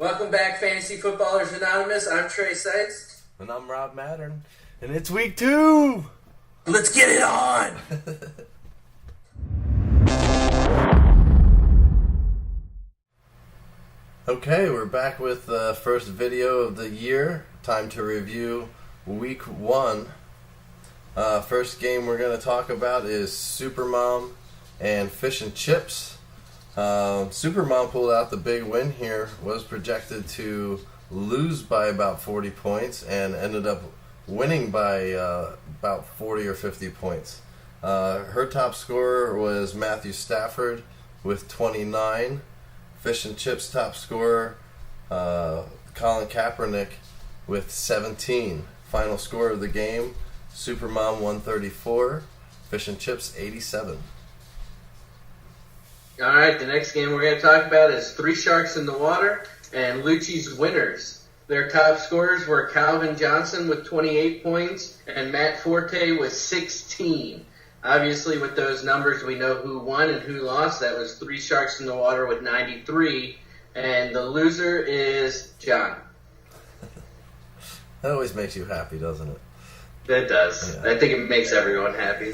Welcome back, Fantasy Footballers Anonymous. I'm Trey Seitz. And I'm Rob Mattern. And it's week 2! Let's get it on! Okay, we're back with the first video of the year. Time to review week 1. First game we're going to talk about is Supermom and Fish and Chips. Supermom pulled out the big win here, was projected to lose by about 40 points and ended up winning by about 40 or 50 points. Her top scorer was Matthew Stafford with 29. Fish and Chips top scorer Colin Kaepernick with 17. Final score of the game, Supermom 134, Fish and Chips 87. All right, the next game we're going to talk about is Three Sharks in the Water and Lucci's winners. Their top scorers were Calvin Johnson with 28 points and Matt Forte with 16. Obviously, with those numbers, we know who won and who lost. That was Three Sharks in the Water with 93, and the loser is John. That always makes you happy, doesn't it? It does. Yeah. I think it makes everyone happy.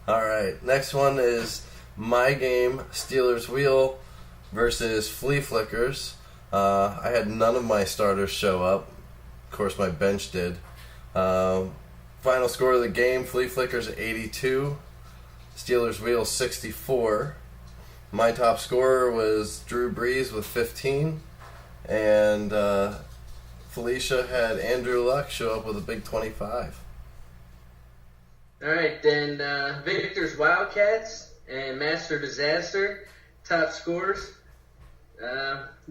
All right, next one is my game, Steelers Wheel versus Flea Flickers. I had none of my starters show up. Of course, my bench did. Final score of the game, Flea Flickers 82, Steelers Wheel 64. My top scorer was Drew Brees with 15, and Felicia had Andrew Luck show up with a big 25. All right, then Victor's Wildcats and Master Disaster, top scorers.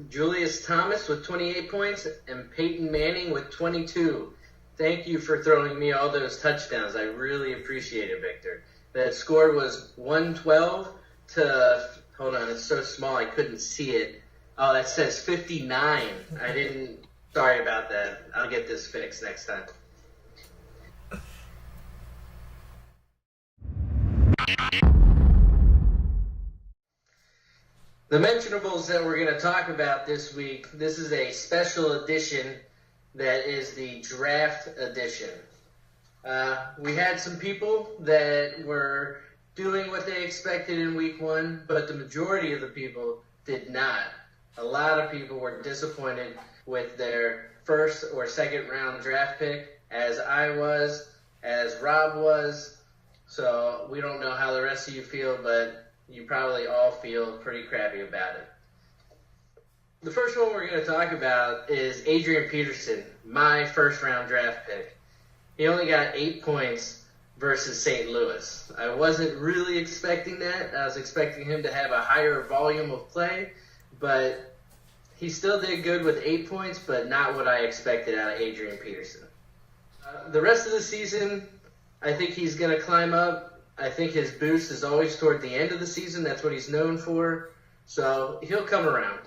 Julius Thomas with 28 points and Peyton Manning with 22. Thank you for throwing me all those touchdowns. I really appreciate it, Victor. That score was 112 to, hold on, it's so small I couldn't see it. Oh, that says 59. Sorry about that. I'll get this fixed next time. The mentionables that we're going to talk about this week, this is a special edition that is the draft edition. We had some people that were doing what they expected in week 1, but the majority of the people did not. A lot of people were disappointed with their first or second round draft pick, as I was, as Rob was. So we don't know how the rest of you feel, but you probably all feel pretty crappy about it. The first one we're going to talk about is Adrian Peterson, my first-round draft pick. He only got 8 points versus St. Louis. I wasn't really expecting that. I was expecting him to have a higher volume of play, but he still did good with 8 points, but not what I expected out of Adrian Peterson. The rest of the season, I think he's going to climb up. I think his boost is always toward the end of the season. That's what he's known for. So he'll come around.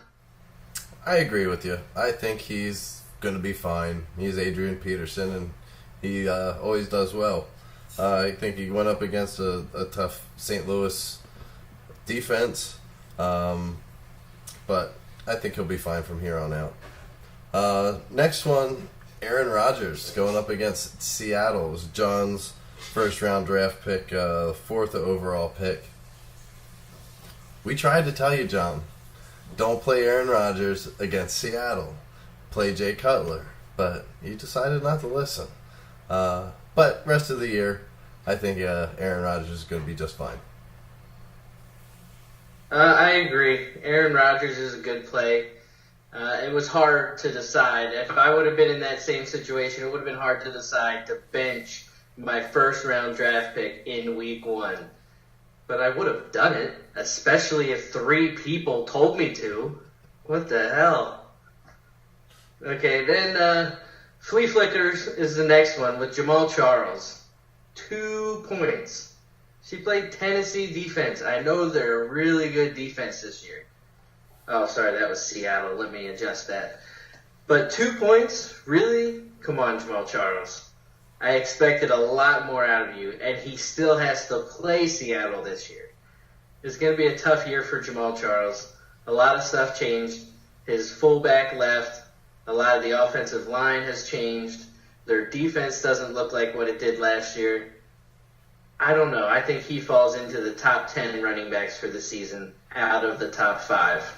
I agree with you. I think he's going to be fine. He's Adrian Peterson, and he always does well. I think he went up against a tough St. Louis defense, but I think he'll be fine from here on out. Next one, Aaron Rodgers going up against Seattle. It was John's first-round draft pick, 4th overall pick. We tried to tell you, John, don't play Aaron Rodgers against Seattle. Play Jay Cutler. But you decided not to listen. But rest of the year, I think Aaron Rodgers is going to be just fine. I agree. Aaron Rodgers is a good play. It was hard to decide. If I would have been in that same situation, it would have been hard to decide to bench my first-round draft pick in week 1. But I would have done it, especially if 3 people told me to. What the hell? Okay, then Flea Flickers is the next one with Jamal Charles. 2 points. She played Tennessee defense. I know they're a really good defense this year. Oh, sorry, that was Seattle. Let me adjust that. But 2 points? Really? Come on, Jamal Charles. I expected a lot more out of you, and he still has to play Seattle this year. It's going to be a tough year for Jamal Charles. A lot of stuff changed. His fullback left. A lot of the offensive line has changed. Their defense doesn't look like what it did last year. I don't know. I think he falls into the top 10 running backs for the season out of the top 5.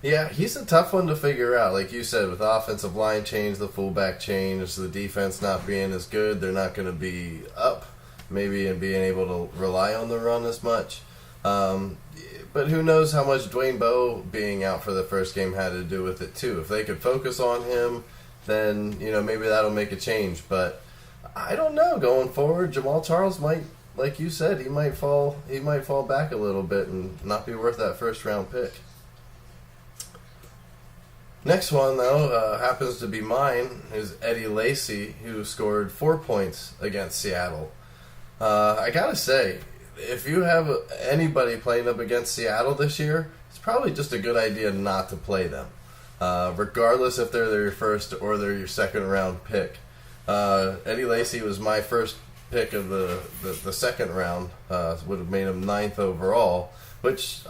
Yeah, he's a tough one to figure out. Like you said, with the offensive line change, the fullback change, the defense not being as good, they're not going to be up maybe and being able to rely on the run as much. But who knows how much Dwayne Bowe being out for the first game had to do with it too. If they could focus on him, then maybe that'll make a change. But I don't know. Going forward, Jamal Charles might, like you said, he might fall back a little bit and not be worth that first round pick. Next one, though, happens to be mine, is Eddie Lacy, who scored 4 points against Seattle. I gotta say, if you have anybody playing up against Seattle this year, it's probably just a good idea not to play them, regardless if they're your first or they're your second round pick. Eddie Lacy was my first pick of the second round, would have made him 9th overall, which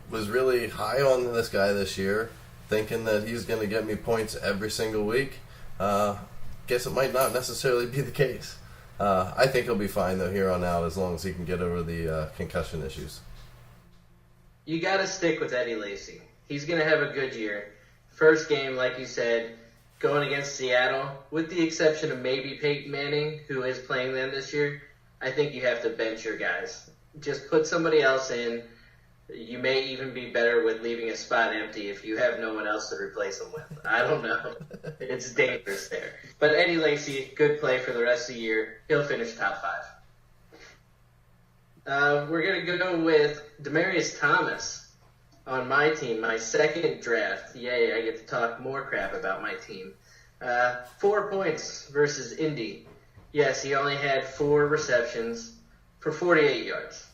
was really high on this guy this year, thinking that he's going to get me points every single week. Guess it might not necessarily be the case. I think he'll be fine, though, here on out, as long as he can get over the concussion issues. You got to stick with Eddie Lacy. He's going to have a good year. First game, like you said, going against Seattle, with the exception of maybe Peyton Manning, who is playing them this year, I think you have to bench your guys. Just put somebody else in. You may even be better with leaving a spot empty if you have no one else to replace them with. I don't know. It's dangerous there. But Eddie Lacy, good play for the rest of the year. He'll finish top 5. We're going to go with Demaryius Thomas on my team, my second draft. Yay, I get to talk more crap about my team. 4 points versus Indy. Yes, he only had 4 receptions for 48 yards.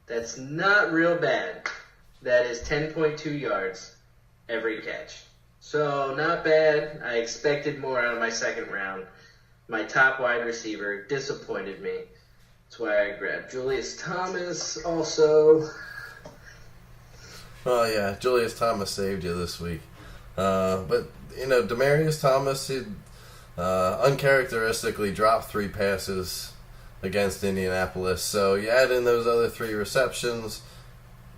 That's not real bad. That is 10.2 yards every catch. So, not bad. I expected more out of my second round. My top wide receiver disappointed me. That's why I grabbed Julius Thomas also. Oh, yeah, Julius Thomas saved you this week. But, Demaryius Thomas, he uncharacteristically dropped 3 passes against Indianapolis. So you add in those other 3 receptions,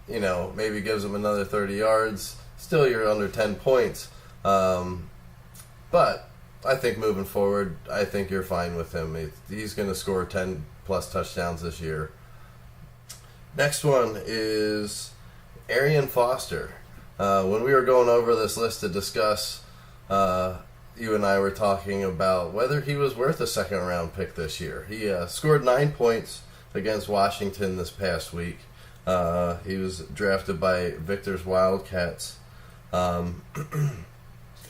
maybe gives him another 30 yards. Still, you're under 10 points. But I think moving forward, I think you're fine with him. He's going to score 10-plus touchdowns this year. Next one is Arian Foster. When we were going over this list to discuss, you and I were talking about whether he was worth a second-round pick this year. He scored 9 points against Washington this past week. He was drafted by Victor's Wildcats.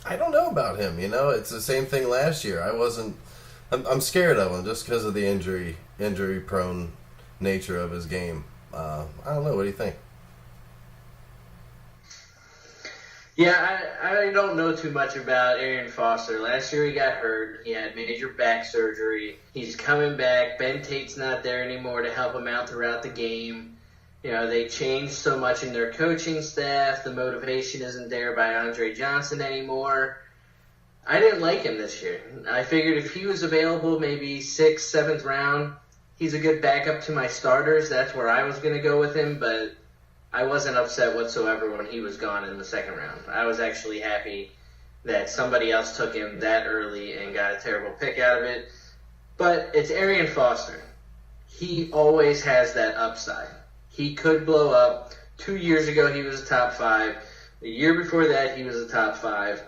I don't know about him. It's the same thing last year. I'm scared of him just because of the injury-prone nature of his game. I don't know. What do you think? Yeah, I don't know too much about Arian Foster. Last year he got hurt. He had major back surgery. He's coming back. Ben Tate's not there anymore to help him out throughout the game. They changed so much in their coaching staff. The motivation isn't there by Andre Johnson anymore. I didn't like him this year. I figured if he was available maybe 6th, 7th round, he's a good backup to my starters. That's where I was going to go with him, but I wasn't upset whatsoever when he was gone in the second round. I was actually happy that somebody else took him that early and got a terrible pick out of it. But it's Arian Foster. He always has that upside. He could blow up. 2 years ago, he was a top 5. The year before that, he was a top 5.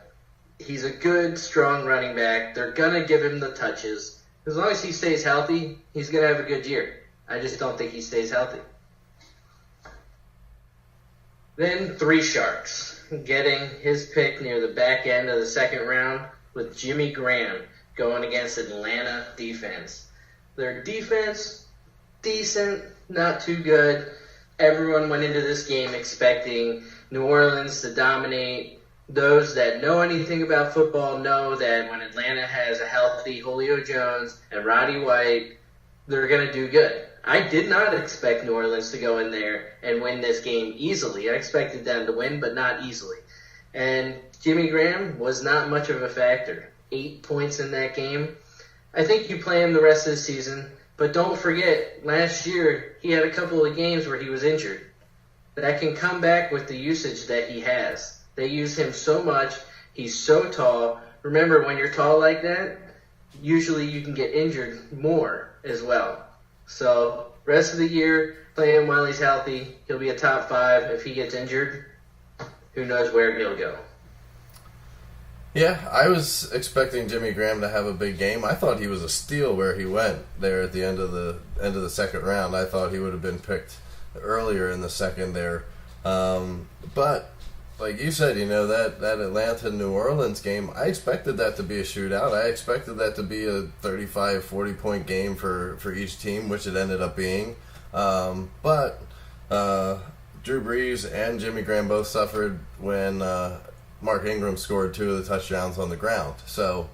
He's a good, strong running back. They're going to give him the touches. As long as he stays healthy, he's going to have a good year. I just don't think he stays healthy. Then 3 Sharks, getting his pick near the back end of the second round with Jimmy Graham going against Atlanta defense. Their defense, decent, not too good. Everyone went into this game expecting New Orleans to dominate. Those that know anything about football know that when Atlanta has a healthy Julio Jones and Roddy White, they're going to do good. I did not expect New Orleans to go in there and win this game easily. I expected them to win, but not easily. And Jimmy Graham was not much of a factor. 8 points in that game. I think you play him the rest of the season, but don't forget, last year he had a couple of games where he was injured. That can come back with the usage that he has. They use him so much. He's so tall. Remember, when you're tall like that, usually you can get injured more as well. So, rest of the year, play him while he's healthy. He'll be a top 5. If he gets injured, who knows where he'll go. Yeah, I was expecting Jimmy Graham to have a big game. I thought he was a steal where he went there at the end of the second round. I thought he would have been picked earlier in the second there. But like you said, that Atlanta-New Orleans game, I expected that to be a shootout. I expected that to be a 35, 40-point game for each team, which it ended up being. But Drew Brees and Jimmy Graham both suffered when Mark Ingram scored 2 of the touchdowns on the ground. So,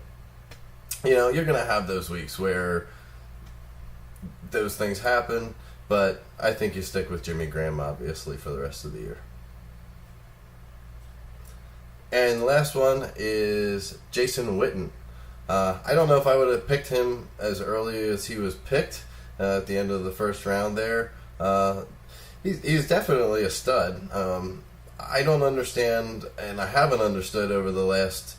you're going to have those weeks where those things happen, but I think you stick with Jimmy Graham, obviously, for the rest of the year. And the last one is Jason Witten. I don't know if I would have picked him as early as he was picked at the end of the first round there. He's definitely a stud. I don't understand, and I haven't understood over the last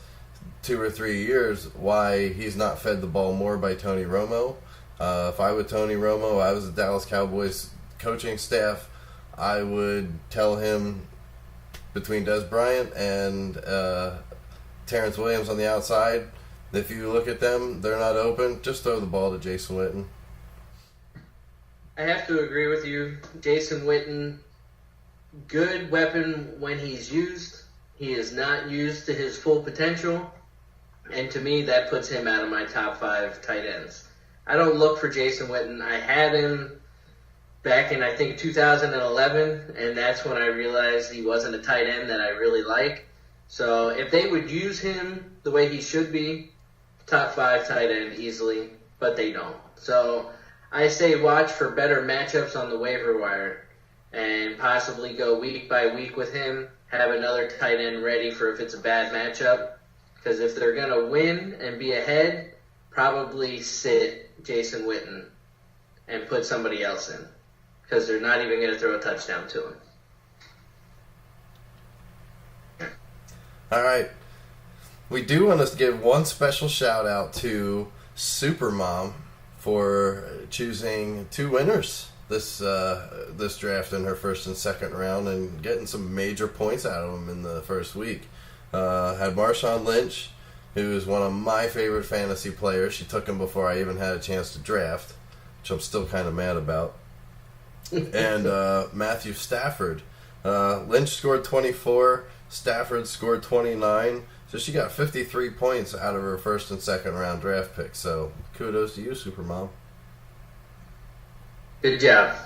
2 or 3 years, why he's not fed the ball more by Tony Romo. If I were Tony Romo, I was the Dallas Cowboys coaching staff, I would tell him between Des Bryant and Terrence Williams on the outside, if you look at them, they're not open, just throw the ball to Jason Witten. I have to agree with you. Jason Witten, good weapon when he's used. He is not used to his full potential. And to me, that puts him out of my top 5 tight ends. I don't look for Jason Witten. I had him back in, I think, 2011, and that's when I realized he wasn't a tight end that I really like. So if they would use him the way he should be, top 5 tight end easily, but they don't. So I say watch for better matchups on the waiver wire and possibly go week by week with him, have another tight end ready for if it's a bad matchup. Because if they're going to win and be ahead, probably sit Jason Witten and put somebody else in. Because they're not even going to throw a touchdown to him. All right. We do want to give one special shout out to Supermom for choosing 2 winners this draft in her first and second round and getting some major points out of them in the first week. Had Marshawn Lynch, who is one of my favorite fantasy players. She took him before I even had a chance to draft, which I'm still kind of mad about. And Matthew Stafford. Lynch scored 24. Stafford scored 29. So she got 53 points out of her first and second round draft picks. So kudos to you, Supermom. Good job.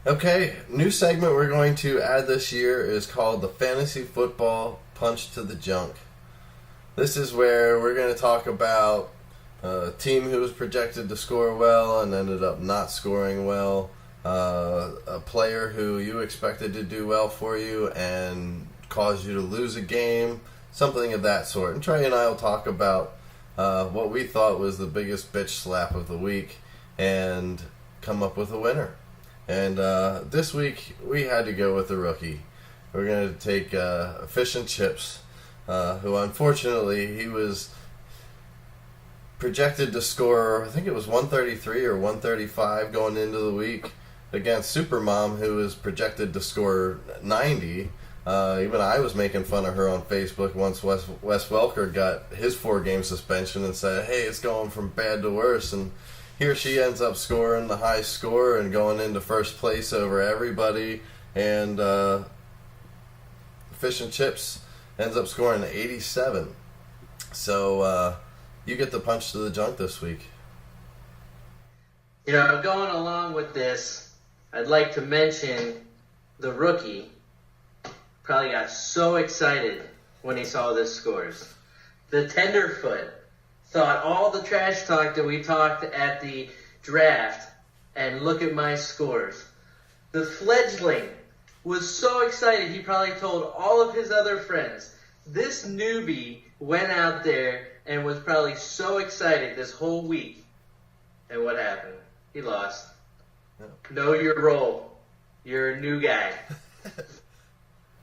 Okay, new segment we're going to add this year is called the Fantasy Football Punch to the Junk. This is where we're going to talk about a team who was projected to score well and ended up not scoring well, a player who you expected to do well for you and caused you to lose a game, something of that sort. And Trey and I will talk about what we thought was the biggest bitch slap of the week and come up with a winner. And this week, we had to go with the rookie. We're going to take Fish and Chips, who unfortunately, he was projected to score, I think it was 133 or 135 going into the week against Supermom, who was projected to score 90. Even I was making fun of her on Facebook once Wes Welker got his 4-game suspension and said, hey, it's going from bad to worse. And here she ends up scoring the high score and going into first place over everybody. And Fish and Chips ends up scoring 87. So you get the punch to the junk this week. Going along with this, I'd like to mention the rookie probably got so excited when he saw the scores. The tenderfoot thought all the trash talk that we talked at the draft, and look at my scores. The fledgling was so excited he probably told all of his other friends. This newbie went out there and was probably so excited this whole week. And what happened? He lost. Know your role. You're a new guy.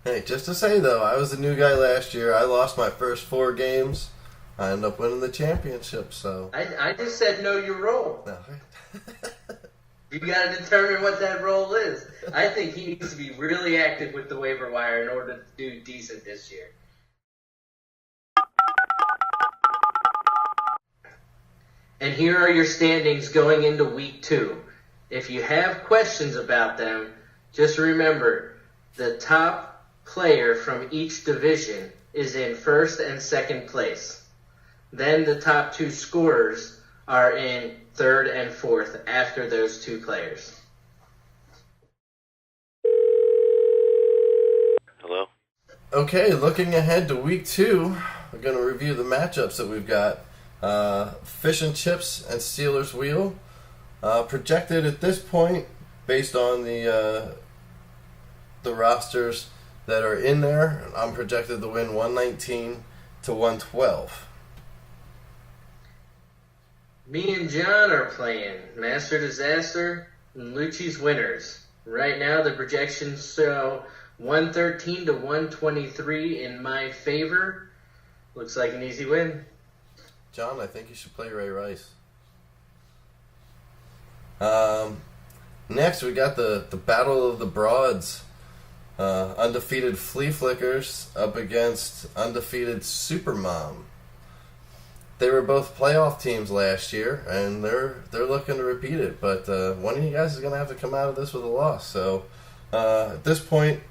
Hey, just to say though, I was the new guy last year. I lost my first 4 games. I ended up winning the championship, so... I just said know your role. No. You got to determine what that role is. I think he needs to be really active with the waiver wire in order to do decent this year. And here are your standings going into week 2. If you have questions about them, just remember the top player from each division is in first and second place. Then the top 2 scorers are in third and fourth after those 2 players. Hello? Okay, looking ahead to week 2, we're going to review the matchups that we've got. Fish and Chips and Steelers Wheel. Projected at this point, based on the rosters that are in there, I'm projected to win 119 to 112. Me and John are playing Master Disaster and Lucci's Winners. Right now, the projections show 113 to 123 in my favor. Looks like an easy win. John, I think you should play Ray Rice. Next, we got the Battle of the Broads. Undefeated Flea Flickers up against undefeated Supermom. They were both playoff teams last year, and they're looking to repeat it. But one of you guys is going to have to come out of this with a loss. So at this point,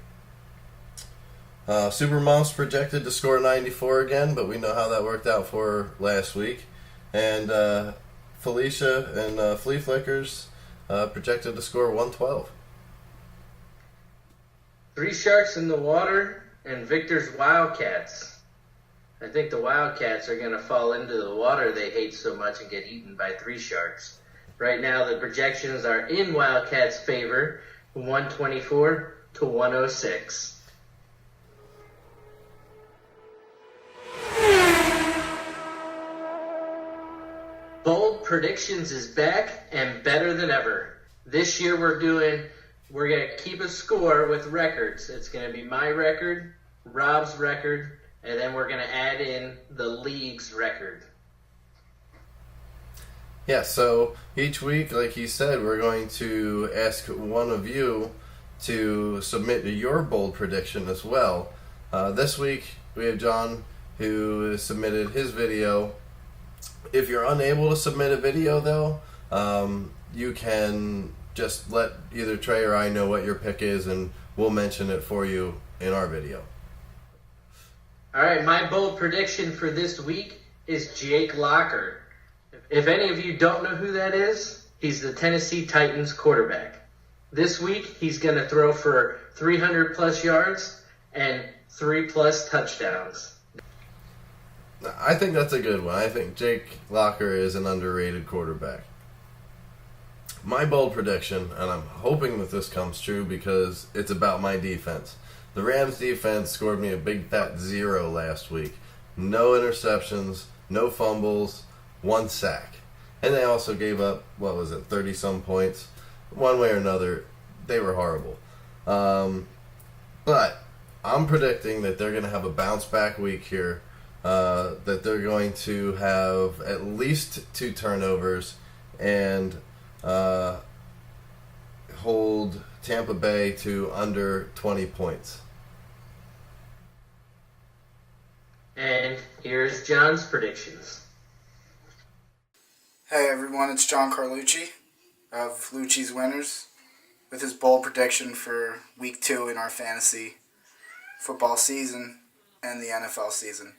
Supermom's projected to score 94 again, but we know how that worked out for her last week. And Felicia and Flea Flickers projected to score 112. 3 Sharks in the Water and Victor's Wildcats. I think the Wildcats are going to fall into the water they hate so much and get eaten by 3 Sharks. Right now, the projections are in Wildcats' favor, 124 to 106. Bold Predictions is back and better than ever. This year we're going to keep a score with records. It's going to be my record, Rob's record, and then we're going to add in the league's record. Yeah, so each week, like he said, we're going to ask one of you to submit your bold prediction as well. This week, we have John, who submitted his video. If you're unable to submit a video, though, you can just let either Trey or I know what your pick is, and we'll mention it for you in our video. All right, my bold prediction for this week is Jake Locker. If any of you don't know who that is, he's the Tennessee Titans quarterback. This week, he's going to throw for 300-plus yards and 3-plus touchdowns. I think that's a good one. I think Jake Locker is an underrated quarterback. My bold prediction, and I'm hoping that this comes true because it's about my defense. The Rams defense scored me a big fat 0 last week. No interceptions, no fumbles, 1 sack. And they also gave up, 30-some points. One way or another, they were horrible. But I'm predicting that they're going to have a bounce-back week here. That they're going to have at least 2 turnovers and hold Tampa Bay to under 20 points. And here's John's predictions. Hey everyone, it's John Carlucci of Lucci's Winners with his bold prediction for week 2 in our fantasy football season and the NFL season.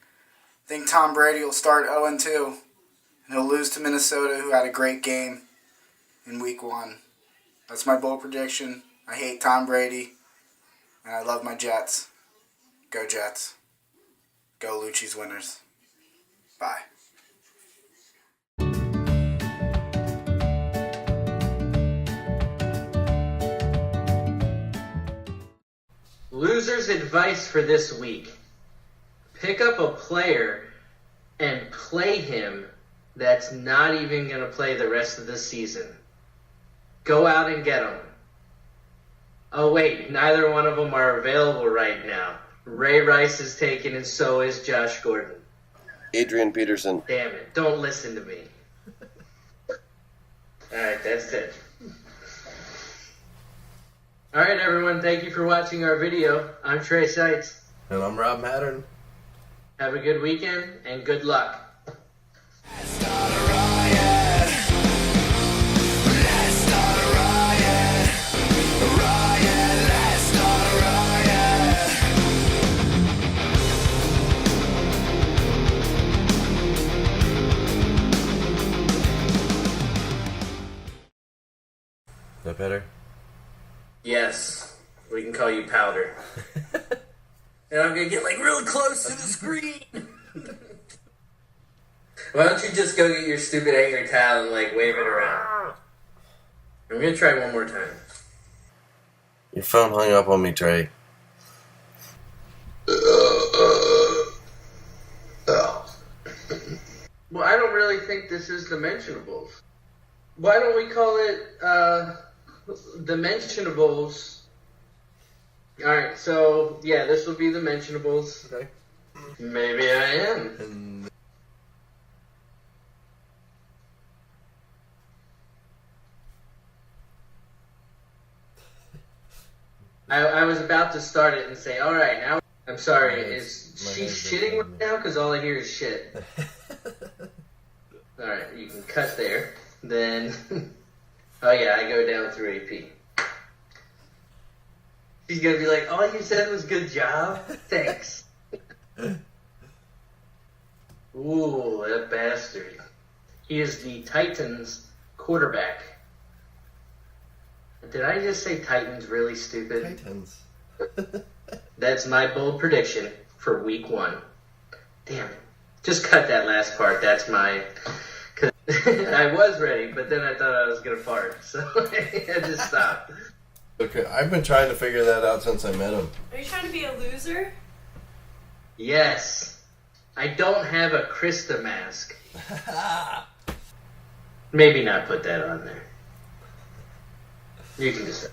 I think Tom Brady will start 0-2 and he'll lose to Minnesota, who had a great game in week 1. That's my bold prediction. I hate Tom Brady and I love my Jets. Go Jets. Go Lucci's winners. Bye. Loser's advice for this week. Pick up a player and play him that's not even going to play the rest of the season. Go out and get him. Oh wait, neither one of them are available right now. Ray Rice is taken and so is Josh Gordon. Adrian Peterson. Damn it, don't listen to me. Alright, that's it. Alright everyone, thank you for watching our video. I'm Trey Seitz. And I'm Rob Mattern. Have a good weekend and good luck. Is that better? Yes, we can call you Powder. And I'm gonna get like really close to the screen. Why don't you just go get your stupid angry towel and like wave it around? I'm gonna try one more time. Your phone hung up on me, Trey. Well, I don't really think this is the mentionables. Why don't we call it the mentionables? Alright, so yeah, this will be the mentionables. Okay. Maybe I am. And I was about to start it and say, alright, now, I'm sorry, My is head's- she my head's shitting in right now? Because all I hear is shit. Alright, you can cut there. Then, oh yeah, I go down through AP. She's gonna be like, all you said was good job? Thanks. Ooh, that bastard. He is the Titans quarterback. Did I just say Titans really stupid? Titans. That's my bold prediction for week 1. Damn it. Just cut that last part. That's my... Cause I was ready, but then I thought I was going to fart. So I just stopped. Okay, I've been trying to figure that out since I met him. Are you trying to be a loser? Yes. I don't have a Krista mask. Maybe not put that on there. You can decide.